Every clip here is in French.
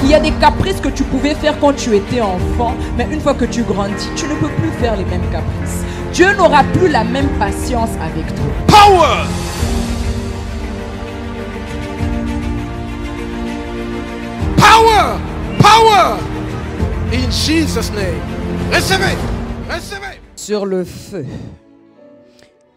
Il y a des caprices que tu pouvais faire quand tu étais enfant, mais une fois que tu grandis, tu ne peux plus faire les mêmes caprices. Dieu n'aura plus la même patience avec toi. Power! Power! Power! In Jesus' name. Recevez! Recevez! Sur le feu.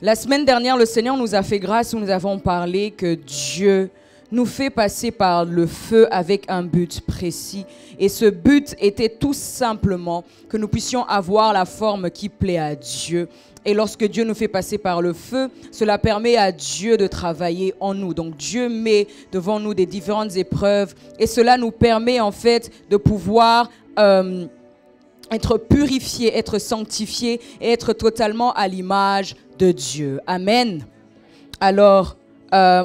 La semaine dernière, le Seigneur nous a fait grâce où nous avons parlé que Dieu nous fait passer par le feu avec un but précis. Et ce but était tout simplement que nous puissions avoir la forme qui plaît à Dieu. Et lorsque Dieu nous fait passer par le feu, cela permet à Dieu de travailler en nous. Donc Dieu met devant nous des différentes épreuves et cela nous permet en fait de pouvoir être purifié, être sanctifié et être totalement à l'image de Dieu. Amen. Alors,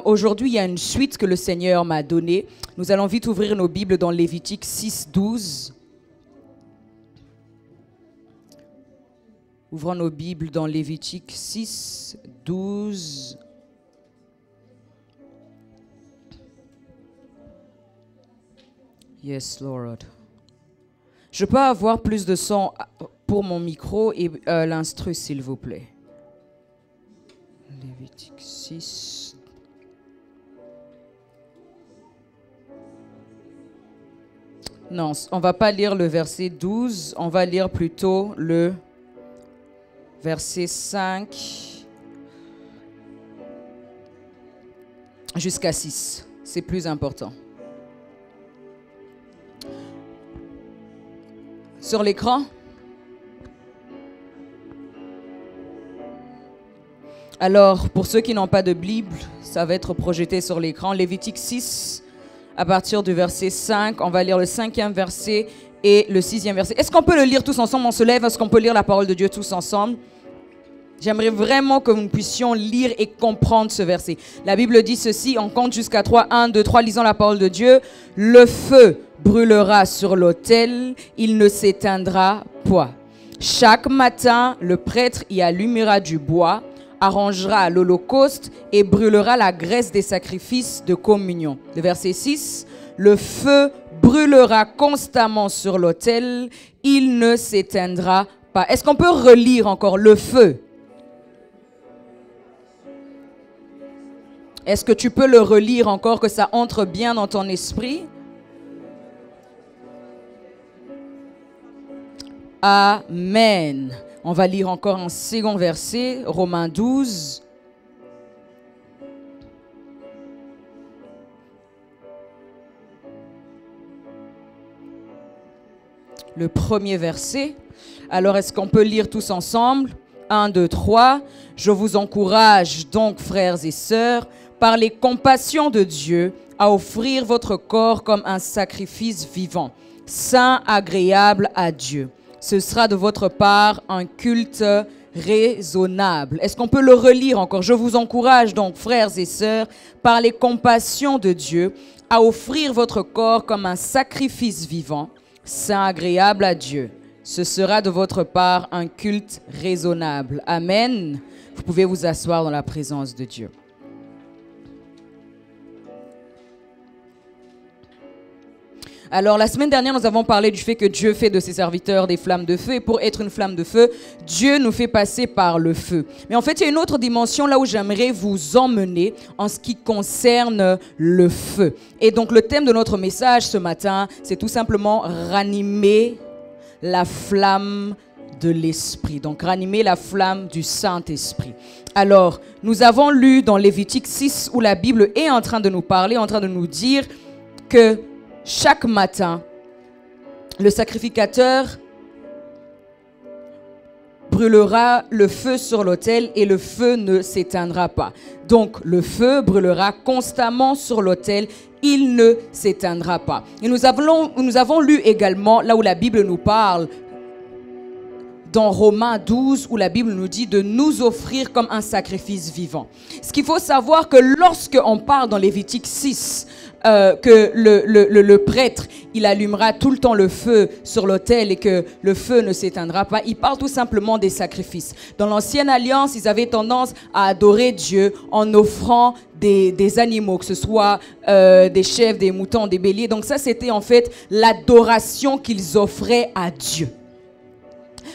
aujourd'hui, il y a une suite que le Seigneur m'a donnée. Nous allons vite ouvrir nos Bibles dans Lévitique 6, 12. Ouvrons nos Bibles dans Lévitique 6, 12. Yes, Lord. Je peux avoir plus de son pour mon micro et l'instru, s'il vous plaît. Lévitique 6. Non, on ne va pas lire le verset 12, on va lire plutôt le verset 5 jusqu'à 6. C'est plus important. Sur l'écran? Alors, pour ceux qui n'ont pas de Bible, ça va être projeté sur l'écran. Lévitique 6, à partir du verset 5, on va lire le 5e verset et le 6e verset. Est-ce qu'on peut le lire tous ensemble? On se lève, est-ce qu'on peut lire la parole de Dieu tous ensemble? J'aimerais vraiment que nous puissions lire et comprendre ce verset. La Bible dit ceci, on compte jusqu'à 3, 1, 2, 3, lisons la parole de Dieu. Le feu brûlera sur l'autel, il ne s'éteindra point. Chaque matin, le prêtre y allumera du bois, arrangera l'holocauste et brûlera la graisse des sacrifices de communion. Le verset 6, le feu brûlera constamment sur l'autel, il ne s'éteindra pas. Est-ce qu'on peut relire encore le feu? Est-ce que tu peux le relire encore, que ça entre bien dans ton esprit? Amen. On va lire encore un second verset, Romains 12. Le premier verset. Alors, est-ce qu'on peut lire tous ensemble? 1, 2, 3. Je vous encourage donc, frères et sœurs, par les compassions de Dieu, à offrir votre corps comme un sacrifice vivant, saint, agréable à Dieu. Ce sera de votre part un culte raisonnable. Est-ce qu'on peut le relire encore? Je vous encourage donc, frères et sœurs, par les compassions de Dieu, à offrir votre corps comme un sacrifice vivant, saint, agréable à Dieu. Ce sera de votre part un culte raisonnable. Amen. Vous pouvez vous asseoir dans la présence de Dieu. Alors, la semaine dernière, nous avons parlé du fait que Dieu fait de ses serviteurs des flammes de feu. Et pour être une flamme de feu, Dieu nous fait passer par le feu. Mais en fait, il y a une autre dimension là où j'aimerais vous emmener en ce qui concerne le feu. Et donc, le thème de notre message ce matin, c'est tout simplement ranimer la flamme de l'Esprit. Donc, ranimer la flamme du Saint-Esprit. Alors, nous avons lu dans Lévitique 6 où la Bible est en train de nous parler, en train de nous dire que chaque matin, le sacrificateur brûlera le feu sur l'autel et le feu ne s'éteindra pas. Donc, le feu brûlera constamment sur l'autel, il ne s'éteindra pas. Et nous avons lu également, là où la Bible nous parle, dans Romains 12 où la Bible nous dit de nous offrir comme un sacrifice vivant. Ce qu'il faut savoir que lorsque on parle dans Lévitique 6 que le prêtre, il allumera tout le temps le feu sur l'autel et que le feu ne s'éteindra pas, il parle tout simplement des sacrifices. Dans l'ancienne alliance, ils avaient tendance à adorer Dieu en offrant des animaux, que ce soit des chèvres, des moutons, des béliers. Donc ça, c'était en fait l'adoration qu'ils offraient à Dieu.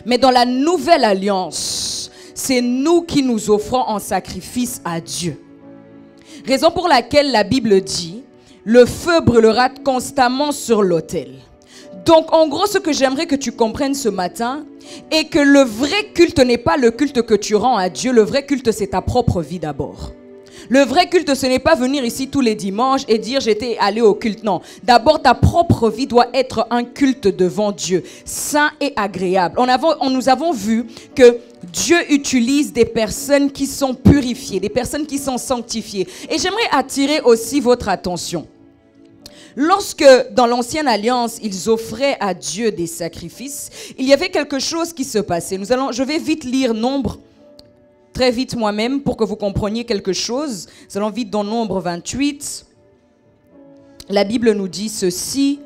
Mais dans la nouvelle alliance, c'est nous qui nous offrons en sacrifice à Dieu. Raison pour laquelle la Bible dit, le feu brûlera constamment sur l'autel. Donc en gros, ce que j'aimerais que tu comprennes ce matin est que le vrai culte n'est pas le culte que tu rends à Dieu. Le vrai culte, c'est ta propre vie d'abord. Le vrai culte, ce n'est pas venir ici tous les dimanches et dire j'étais allé au culte. Non. D'abord, ta propre vie doit être un culte devant Dieu, saint et agréable. Nous avons vu que Dieu utilise des personnes qui sont purifiées, des personnes qui sont sanctifiées. Et j'aimerais attirer aussi votre attention. Lorsque, dans l'ancienne alliance, ils offraient à Dieu des sacrifices, il y avait quelque chose qui se passait. Je vais vite lire Nombre, très vite moi-même, pour que vous compreniez quelque chose. Nous allons vite dans Nombre 28. La Bible nous dit ceci.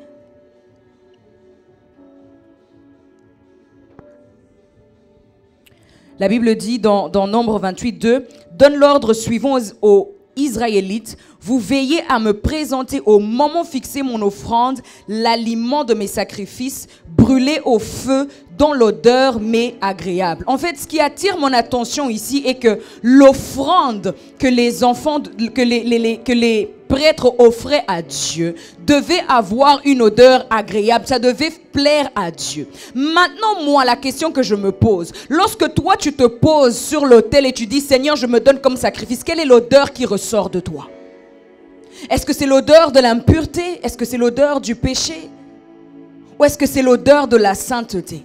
La Bible dit dans Nombre 28, 2, « Donne l'ordre suivant aux Israélites, vous veillez à me présenter au moment fixé mon offrande, l'aliment de mes sacrifices, brûlé au feu, dont l'odeur m'est agréable. » En fait, ce qui attire mon attention ici est que l'offrande que les prêtres offraient à Dieu devait avoir une odeur agréable. Ça devait plaire à Dieu. Maintenant, moi, la question que je me pose, lorsque toi, tu te poses sur l'autel et tu dis, Seigneur, je me donne comme sacrifice, quelle est l'odeur qui ressort de toi? Est-ce que c'est l'odeur de l'impureté? Est-ce que c'est l'odeur du péché? Ou est-ce que c'est l'odeur de la sainteté?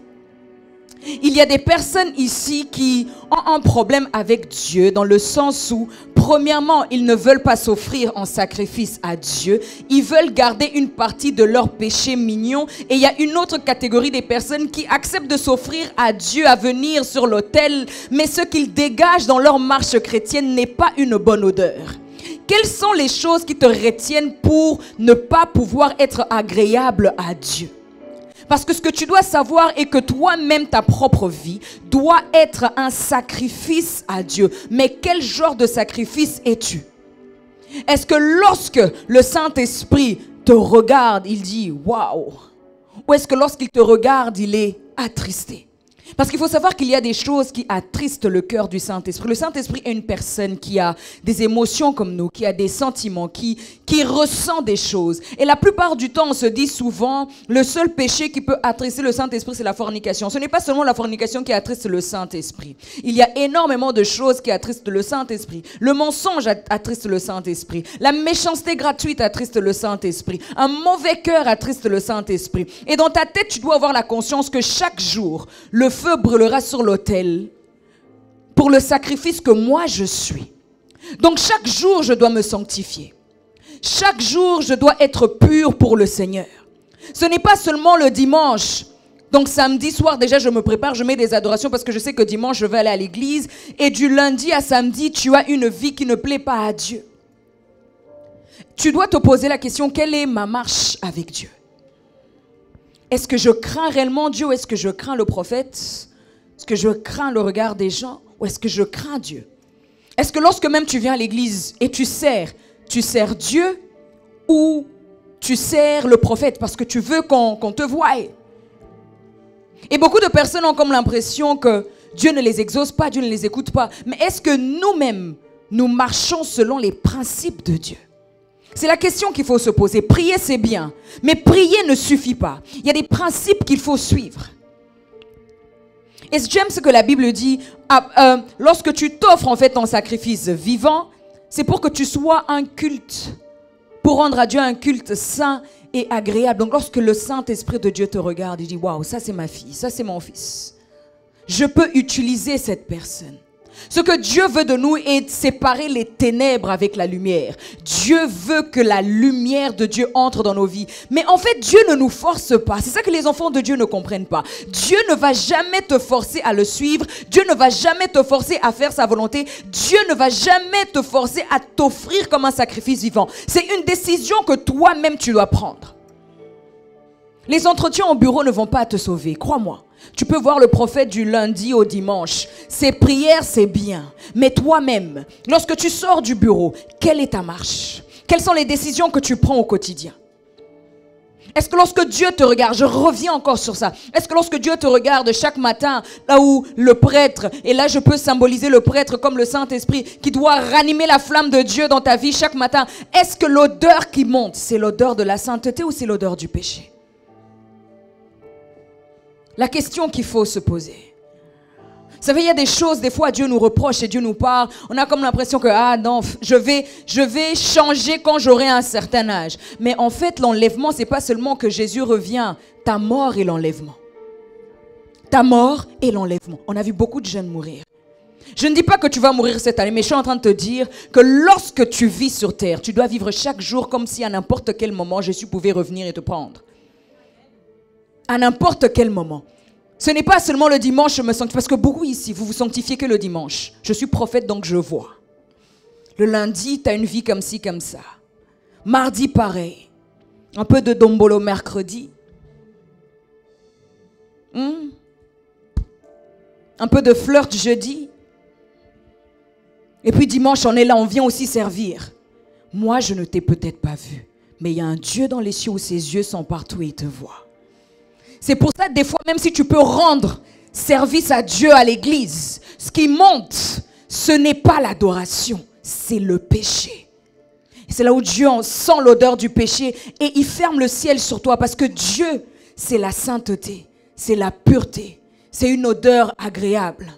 Il y a des personnes ici qui ont un problème avec Dieu dans le sens où, premièrement, ils ne veulent pas s'offrir en sacrifice à Dieu. Ils veulent garder une partie de leur péché mignon. Et il y a une autre catégorie des personnes qui acceptent de s'offrir à Dieu, à venir sur l'autel, mais ce qu'ils dégagent dans leur marche chrétienne n'est pas une bonne odeur. Quelles sont les choses qui te retiennent pour ne pas pouvoir être agréable à Dieu? Parce que ce que tu dois savoir est que toi-même, ta propre vie doit être un sacrifice à Dieu. Mais quel genre de sacrifice es-tu? Est-ce que lorsque le Saint-Esprit te regarde, il dit « Waouh » ou est-ce que lorsqu'il te regarde, il est attristé? Parce qu'il faut savoir qu'il y a des choses qui attristent le cœur du Saint-Esprit. Le Saint-Esprit est une personne qui a des émotions comme nous, qui a des sentiments, qui ressent des choses. Et la plupart du temps, on se dit souvent, le seul péché qui peut attrister le Saint-Esprit, c'est la fornication. Ce n'est pas seulement la fornication qui attriste le Saint-Esprit. Il y a énormément de choses qui attristent le Saint-Esprit. Le mensonge attriste le Saint-Esprit. La méchanceté gratuite attriste le Saint-Esprit. Un mauvais cœur attriste le Saint-Esprit. Et dans ta tête, tu dois avoir la conscience que chaque jour, le feu brûlera sur l'autel pour le sacrifice que moi je suis. Donc chaque jour je dois me sanctifier. Chaque jour je dois être pur pour le Seigneur. Ce n'est pas seulement le dimanche. Donc samedi soir déjà je me prépare, je mets des adorations parce que je sais que dimanche je vais aller à l'église. Et du lundi à samedi tu as une vie qui ne plaît pas à Dieu. Tu dois te poser la question, quelle est ma marche avec Dieu? Est-ce que je crains réellement Dieu ou est-ce que je crains le prophète? Est-ce que je crains le regard des gens ou est-ce que je crains Dieu? Est-ce que lorsque même tu viens à l'église et tu sers Dieu ou tu sers le prophète parce que tu veux qu'on te voie? Et beaucoup de personnes ont comme l'impression que Dieu ne les exauce pas, Dieu ne les écoute pas. Mais est-ce que nous-mêmes, nous marchons selon les principes de Dieu? C'est la question qu'il faut se poser. Prier, c'est bien. Mais prier ne suffit pas. Il y a des principes qu'il faut suivre. Et j'aime ce que la Bible dit. Lorsque tu t'offres en fait en sacrifice vivant, c'est pour que tu sois un culte. Pour rendre à Dieu un culte saint et agréable. Donc lorsque le Saint-Esprit de Dieu te regarde, il dit « Waouh, ça c'est ma fille, ça c'est mon fils. Je peux utiliser cette personne. » Ce que Dieu veut de nous est de séparer les ténèbres avec la lumière. Dieu veut que la lumière de Dieu entre dans nos vies. Mais en fait, Dieu ne nous force pas. C'est ça que les enfants de Dieu ne comprennent pas. Dieu ne va jamais te forcer à le suivre. Dieu ne va jamais te forcer à faire sa volonté. Dieu ne va jamais te forcer à t'offrir comme un sacrifice vivant. C'est une décision que toi-même tu dois prendre. Les entretiens au bureau ne vont pas te sauver, crois-moi. Tu peux voir le prophète du lundi au dimanche. Ses prières, c'est bien. Mais toi-même, lorsque tu sors du bureau, quelle est ta marche? Quelles sont les décisions que tu prends au quotidien? Est-ce que lorsque Dieu te regarde, je reviens encore sur ça, est-ce que lorsque Dieu te regarde chaque matin, là où le prêtre, et là je peux symboliser le prêtre comme le Saint-Esprit qui doit ranimer la flamme de Dieu dans ta vie chaque matin, est-ce que l'odeur qui monte, c'est l'odeur de la sainteté ou c'est l'odeur du péché? La question qu'il faut se poser. Vous savez, il y a des choses, des fois Dieu nous reproche et Dieu nous parle. On a comme l'impression que, ah non, je vais changer quand j'aurai un certain âge. Mais en fait, l'enlèvement, c'est pas seulement que Jésus revient. Ta mort et l'enlèvement. Ta mort et l'enlèvement. On a vu beaucoup de jeunes mourir. Je ne dis pas que tu vas mourir cette année, mais je suis en train de te dire que lorsque tu vis sur terre, tu dois vivre chaque jour comme si à n'importe quel moment Jésus pouvait revenir et te prendre. À n'importe quel moment. Ce n'est pas seulement le dimanche, je me sanctifie, parce que beaucoup ici, vous vous sanctifiez que le dimanche. Je suis prophète, donc je vois. Le lundi, tu as une vie comme ci, comme ça. Mardi, pareil. Un peu de dombolo mercredi. Un peu de flirt jeudi. Et puis dimanche, on est là, on vient aussi servir. Moi, je ne t'ai peut-être pas vu, mais il y a un Dieu dans les cieux où ses yeux sont partout et il te voit. C'est pour ça, des fois, même si tu peux rendre service à Dieu à l'église, ce qui monte, ce n'est pas l'adoration, c'est le péché. Et c'est là où Dieu sent l'odeur du péché et il ferme le ciel sur toi parce que Dieu, c'est la sainteté, c'est la pureté, c'est une odeur agréable.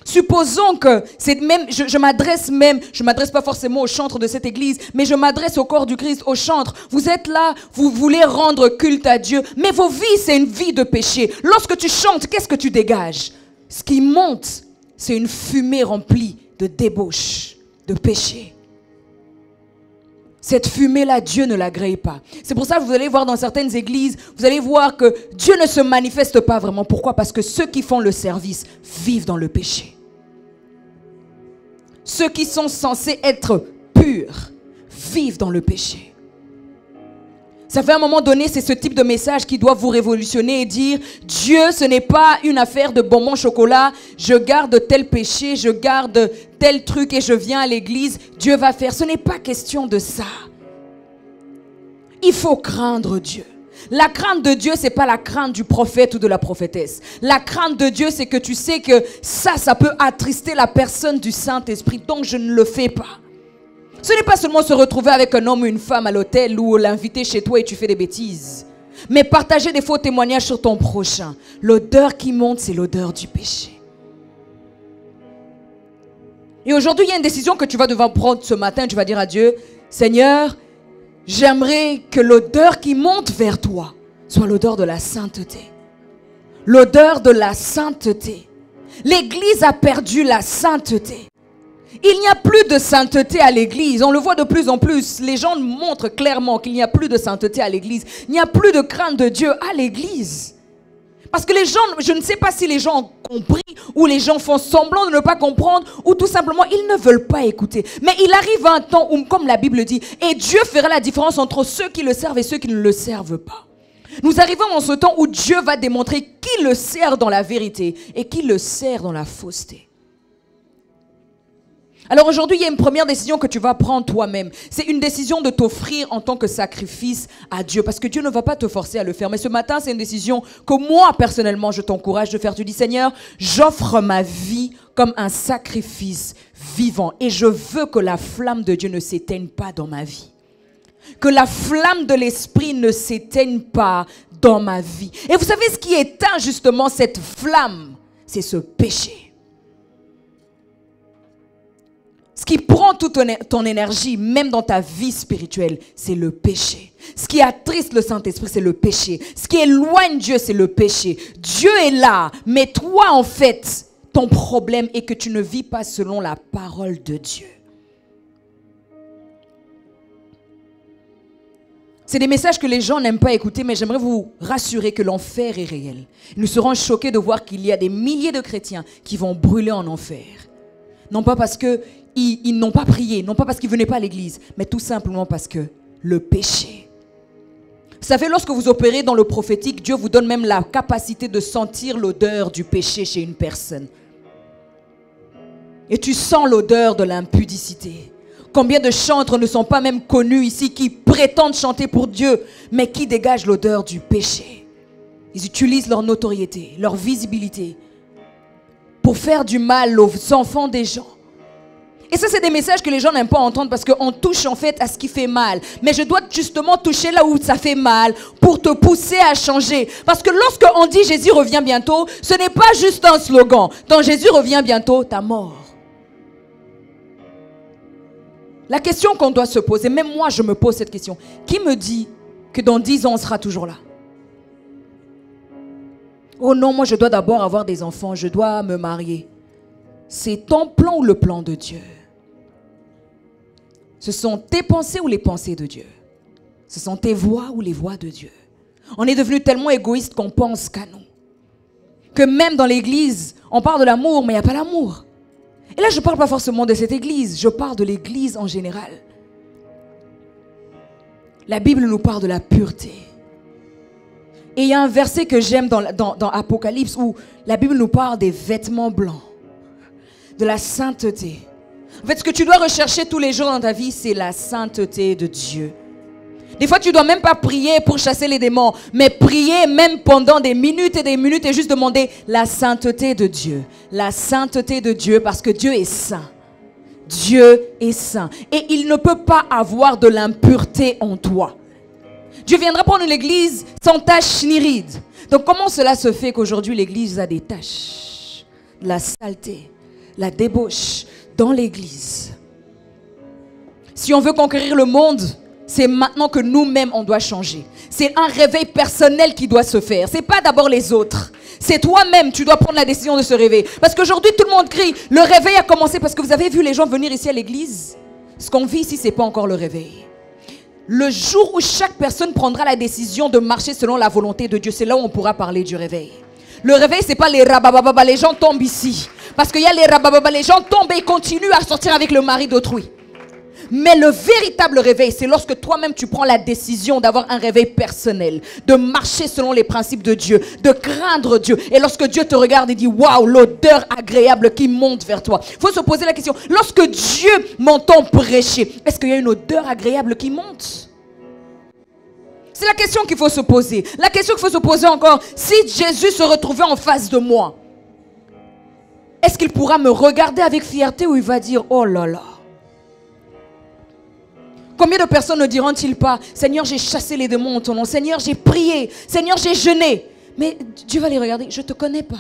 Supposons que c'est même, je m'adresse pas forcément aux chantres de cette église, mais je m'adresse au corps du Christ, aux chantres. Vous êtes là, vous voulez rendre culte à Dieu, mais vos vies, c'est une vie de péché. Lorsque tu chantes, qu'est-ce que tu dégages? Ce qui monte, c'est une fumée remplie de débauche, de péché. Cette fumée-là, Dieu ne l'agrée pas. C'est pour ça que vous allez voir dans certaines églises, vous allez voir que Dieu ne se manifeste pas vraiment. Pourquoi? Parce que ceux qui font le service vivent dans le péché. Ceux qui sont censés être purs vivent dans le péché. Ça fait un moment donné, c'est ce type de message qui doit vous révolutionner et dire Dieu, ce n'est pas une affaire de bonbons chocolat, je garde tel péché, je garde tel truc et je viens à l'église, Dieu va faire. Ce n'est pas question de ça. Il faut craindre Dieu. La crainte de Dieu, ce n'est pas la crainte du prophète ou de la prophétesse. La crainte de Dieu, c'est que tu sais que ça peut attrister la personne du Saint-Esprit, donc je ne le fais pas. Ce n'est pas seulement se retrouver avec un homme ou une femme à l'hôtel ou l'inviter chez toi et tu fais des bêtises. Mais partager des faux témoignages sur ton prochain. L'odeur qui monte, c'est l'odeur du péché. Et aujourd'hui, il y a une décision que tu vas devoir prendre ce matin. Tu vas dire à Dieu, Seigneur, j'aimerais que l'odeur qui monte vers toi soit l'odeur de la sainteté. L'odeur de la sainteté. L'Église a perdu la sainteté. Il n'y a plus de sainteté à l'église. On le voit de plus en plus. Les gens montrent clairement qu'il n'y a plus de sainteté à l'église. Il n'y a plus de crainte de Dieu à l'église. Parce que les gens, je ne sais pas si les gens ont compris ou les gens font semblant de ne pas comprendre ou tout simplement ils ne veulent pas écouter. Mais il arrive un temps où, comme la Bible dit, et Dieu fera la différence entre ceux qui le servent et ceux qui ne le servent pas. Nous arrivons dans ce temps où Dieu va démontrer qui le sert dans la vérité et qui le sert dans la fausseté. Alors aujourd'hui, il y a une première décision que tu vas prendre toi-même. C'est une décision de t'offrir en tant que sacrifice à Dieu. Parce que Dieu ne va pas te forcer à le faire. Mais ce matin, c'est une décision que moi, personnellement, je t'encourage de faire. Tu dis, Seigneur, j'offre ma vie comme un sacrifice vivant. Et je veux que la flamme de Dieu ne s'éteigne pas dans ma vie. Que la flamme de l'Esprit ne s'éteigne pas dans ma vie. Et vous savez ce qui éteint justement cette flamme? C'est ce péché. Ce qui prend toute ton énergie, même dans ta vie spirituelle, c'est le péché. Ce qui attriste le Saint-Esprit, c'est le péché. Ce qui éloigne Dieu, c'est le péché. Dieu est là, mais toi, en fait, ton problème est que tu ne vis pas selon la parole de Dieu. C'est des messages que les gens n'aiment pas écouter, mais j'aimerais vous rassurer que l'enfer est réel. Nous serons choqués de voir qu'il y a des milliers de chrétiens qui vont brûler en enfer. Non pas parce qu'ils n'ont pas prié, non pas parce qu'ils ne venaient pas à l'église, mais tout simplement parce que le péché. Vous savez, lorsque vous opérez dans le prophétique, Dieu vous donne même la capacité de sentir l'odeur du péché chez une personne. Et tu sens l'odeur de l'impudicité. Combien de chantres ne sont pas même connus ici, qui prétendent chanter pour Dieu, mais qui dégagent l'odeur du péché. Ils utilisent leur notoriété, leur visibilité, pour faire du mal aux enfants des gens. Et ça, c'est des messages que les gens n'aiment pas entendre parce qu'on touche en fait à ce qui fait mal. Mais je dois justement toucher là où ça fait mal pour te pousser à changer. Parce que lorsque on dit Jésus revient bientôt, ce n'est pas juste un slogan. Quand Jésus revient bientôt, t'as mort. La question qu'on doit se poser, même moi je me pose cette question. Qui me dit que dans 10 ans on sera toujours là? Oh non, moi je dois d'abord avoir des enfants, je dois me marier. C'est ton plan ou le plan de Dieu? Ce sont tes pensées ou les pensées de Dieu? Ce sont tes voix ou les voix de Dieu? On est devenu tellement égoïste qu'on pense qu'à nous. Que même dans l'église, on parle de l'amour, mais il n'y a pas l'amour. Et là, je ne parle pas forcément de cette église, je parle de l'église en général. La Bible nous parle de la pureté. Et il y a un verset que j'aime dans Apocalypse où la Bible nous parle des vêtements blancs, de la sainteté. En fait, ce que tu dois rechercher tous les jours dans ta vie, c'est la sainteté de Dieu. Des fois, tu ne dois même pas prier pour chasser les démons, mais prier même pendant des minutes et juste demander la sainteté de Dieu. La sainteté de Dieu parce que Dieu est saint. Dieu est saint. Et il ne peut pas avoir de l'impureté en toi. Dieu viendra prendre l'église sans tache ni ride. Donc comment cela se fait qu'aujourd'hui l'église a des taches, la saleté, la débauche dans l'église? Si on veut conquérir le monde, c'est maintenant que nous-mêmes, on doit changer. C'est un réveil personnel qui doit se faire. Ce n'est pas d'abord les autres. C'est toi-même, tu dois prendre la décision de se réveiller. Parce qu'aujourd'hui, tout le monde crie, le réveil a commencé. Parce que vous avez vu les gens venir ici à l'église. Ce qu'on vit ici, ce n'est pas encore le réveil. Le jour où chaque personne prendra la décision de marcher selon la volonté de Dieu, c'est là où on pourra parler du réveil. Le réveil, ce n'est pas les rabababa, les gens tombent ici. Parce qu'il y a les rabababa, les gens tombent et continuent à sortir avec le mari d'autrui. Mais le véritable réveil, c'est lorsque toi-même tu prends la décision d'avoir un réveil personnel, de marcher selon les principes de Dieu, de craindre Dieu. Et lorsque Dieu te regarde et dit, waouh, l'odeur agréable qui monte vers toi. Il faut se poser la question, lorsque Dieu m'entend prêcher, est-ce qu'il y a une odeur agréable qui monte? C'est la question qu'il faut se poser. La question qu'il faut se poser encore, si Jésus se retrouvait en face de moi, est-ce qu'il pourra me regarder avec fierté ou il va dire, oh là là? Combien de personnes ne diront-ils pas, Seigneur, j'ai chassé les démons en ton nom, Seigneur, j'ai prié, Seigneur, j'ai jeûné. Mais Dieu va les regarder, je ne te connais pas.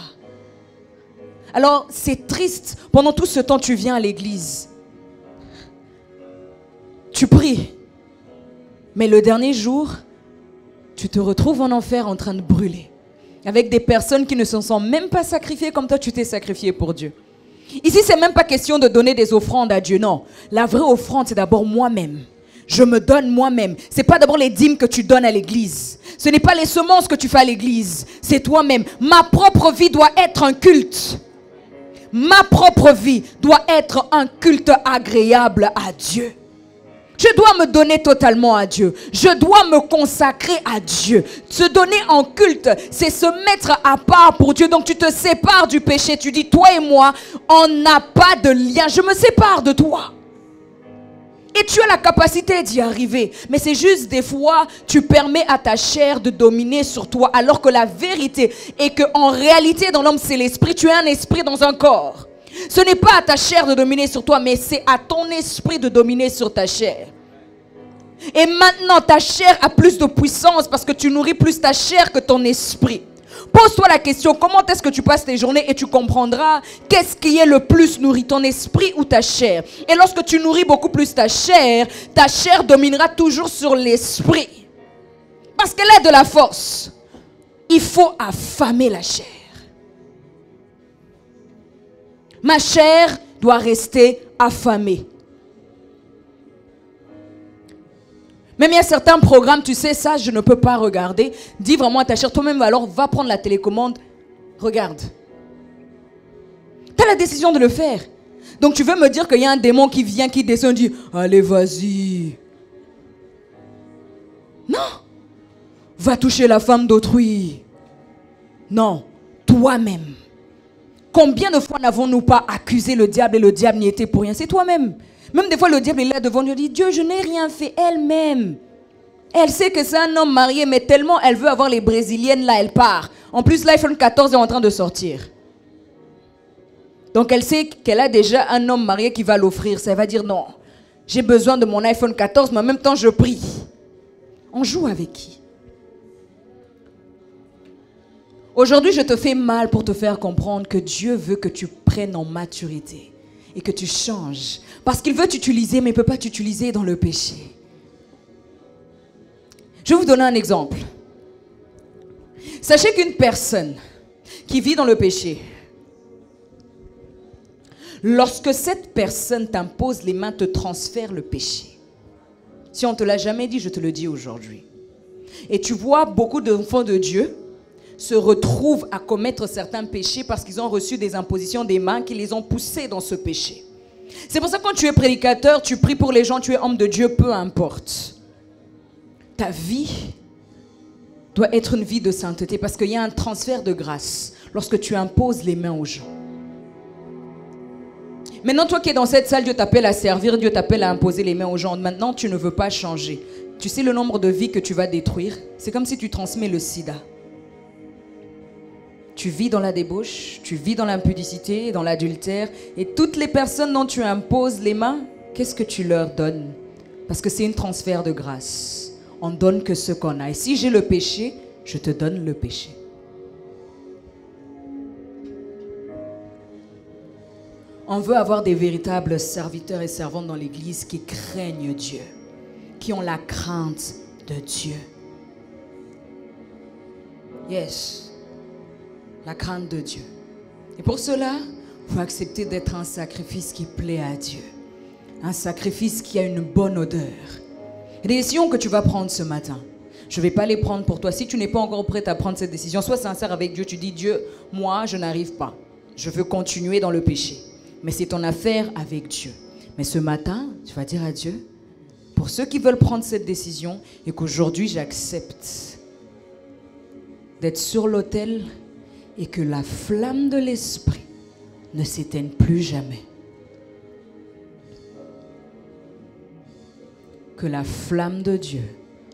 Alors, c'est triste, pendant tout ce temps, tu viens à l'église. Tu pries. Mais le dernier jour, tu te retrouves en enfer en train de brûler. Avec des personnes qui ne se sont même pas sacrifiées comme toi, tu t'es sacrifié pour Dieu. Ici, ce n'est même pas question de donner des offrandes à Dieu, non. La vraie offrande, c'est d'abord moi-même. Je me donne moi-même. Ce n'est pas d'abord les dîmes que tu donnes à l'église. Ce n'est pas les semences que tu fais à l'église. C'est toi-même. Ma propre vie doit être un culte. Ma propre vie doit être un culte agréable à Dieu. Je dois me donner totalement à Dieu. Je dois me consacrer à Dieu. Se donner en culte, c'est se mettre à part pour Dieu. Donc tu te sépares du péché. Tu dis, toi et moi, on n'a pas de lien. Je me sépare de toi. Et tu as la capacité d'y arriver. Mais c'est juste des fois, tu permets à ta chair de dominer sur toi. Alors que la vérité est qu'en réalité, dans l'homme, c'est l'esprit. Tu es un esprit dans un corps. Ce n'est pas à ta chair de dominer sur toi, mais c'est à ton esprit de dominer sur ta chair. Et maintenant, ta chair a plus de puissance parce que tu nourris plus ta chair que ton esprit. Pose-toi la question, comment est-ce que tu passes tes journées et tu comprendras qu'est-ce qui est le plus nourri, ton esprit ou ta chair. Et lorsque tu nourris beaucoup plus ta chair dominera toujours sur l'esprit. Parce qu'elle a de la force. Il faut affamer la chair. Ma chair doit rester affamée. Même il y a certains programmes, tu sais, ça, je ne peux pas regarder. Dis vraiment à ta chair, toi-même, alors va prendre la télécommande. Regarde. Tu as la décision de le faire. Donc tu veux me dire qu'il y a un démon qui vient, qui descend, dit, allez, vas-y. Non. Va toucher la femme d'autrui. Non. Toi-même. Combien de fois n'avons-nous pas accusé le diable et le diable n'y était pour rien? C'est toi-même. Même des fois, le diable est là devant nous et dit, Dieu, je n'ai rien fait elle-même. Elle sait que c'est un homme marié, mais tellement elle veut avoir les brésiliennes, là, elle part. En plus, l'iPhone 14 est en train de sortir. Donc, elle sait qu'elle a déjà un homme marié qui va l'offrir. Ça va dire, non, j'ai besoin de mon iPhone 14, mais en même temps, je prie. On joue avec qui? Aujourd'hui, je te fais mal pour te faire comprendre que Dieu veut que tu prennes en maturité et que tu changes. Parce qu'il veut t'utiliser, mais il ne peut pas t'utiliser dans le péché. Je vais vous donner un exemple. Sachez qu'une personne qui vit dans le péché, lorsque cette personne t'impose les mains, te transfère le péché. Si on ne te l'a jamais dit, je te le dis aujourd'hui. Et tu vois beaucoup d'enfants de Dieu se retrouvent à commettre certains péchés parce qu'ils ont reçu des impositions des mains qui les ont poussés dans ce péché. C'est pour ça que quand tu es prédicateur, tu pries pour les gens, tu es homme de Dieu, peu importe. Ta vie doit être une vie de sainteté parce qu'il y a un transfert de grâce lorsque tu imposes les mains aux gens. Maintenant, toi qui es dans cette salle, Dieu t'appelle à servir, Dieu t'appelle à imposer les mains aux gens. Maintenant, tu ne veux pas changer. Tu sais le nombre de vies que tu vas détruire? C'est comme si tu transmets le sida. Tu vis dans la débauche, tu vis dans l'impudicité, dans l'adultère. Et toutes les personnes dont tu imposes les mains, qu'est-ce que tu leur donnes? Parce que c'est un transfert de grâce. On ne donne que ce qu'on a. Et si j'ai le péché, je te donne le péché. On veut avoir des véritables serviteurs et servantes dans l'église qui craignent Dieu, qui ont la crainte de Dieu. Yes. La crainte de Dieu. Et pour cela, il faut accepter d'être un sacrifice qui plaît à Dieu. Un sacrifice qui a une bonne odeur. Et les décisions que tu vas prendre ce matin, je ne vais pas les prendre pour toi. Si tu n'es pas encore prête à prendre cette décision, sois sincère avec Dieu. Tu dis, Dieu, moi, je n'arrive pas. Je veux continuer dans le péché. Mais c'est ton affaire avec Dieu. Mais ce matin, tu vas dire à Dieu, pour ceux qui veulent prendre cette décision, et qu'aujourd'hui, j'accepte d'être sur l'autel et que la flamme de l'esprit ne s'éteigne plus jamais. Que la flamme de Dieu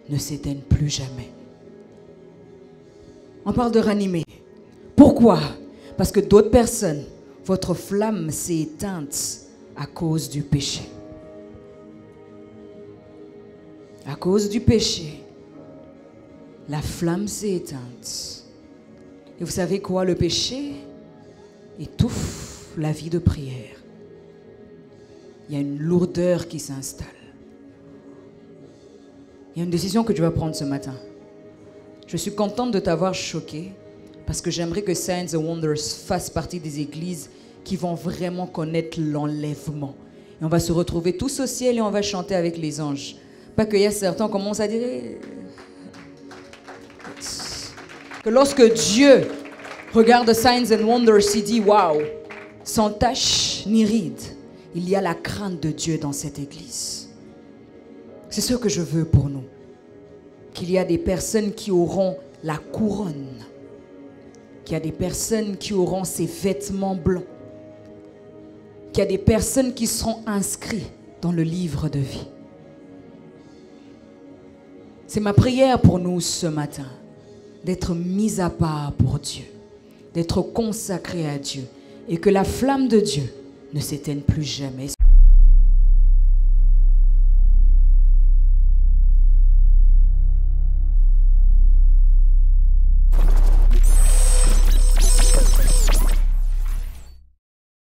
ne s'éteigne plus jamais. On parle de ranimer. Pourquoi? Parce que d'autres personnes, votre flamme s'est éteinte à cause du péché. À cause du péché, la flamme s'est éteinte. Et vous savez quoi? Le péché étouffe la vie de prière. Il y a une lourdeur qui s'installe. Il y a une décision que tu vas prendre ce matin. Je suis contente de t'avoir choqué parce que j'aimerais que Signs and Wonders fasse partie des églises qui vont vraiment connaître l'enlèvement. Et on va se retrouver tous au ciel et on va chanter avec les anges. Pas qu'il y a certains qui commencent à dire... Que lorsque Dieu regarde Signs and Wonders, il dit, waouh, sans tache ni ride, il y a la crainte de Dieu dans cette église. C'est ce que je veux pour nous. Qu'il y a des personnes qui auront la couronne. Qu'il y a des personnes qui auront ces vêtements blancs. Qu'il y a des personnes qui seront inscrites dans le livre de vie. C'est ma prière pour nous ce matin. D'être mis à part pour Dieu. D'être consacré à Dieu. Et que la flamme de Dieu ne s'éteigne plus jamais.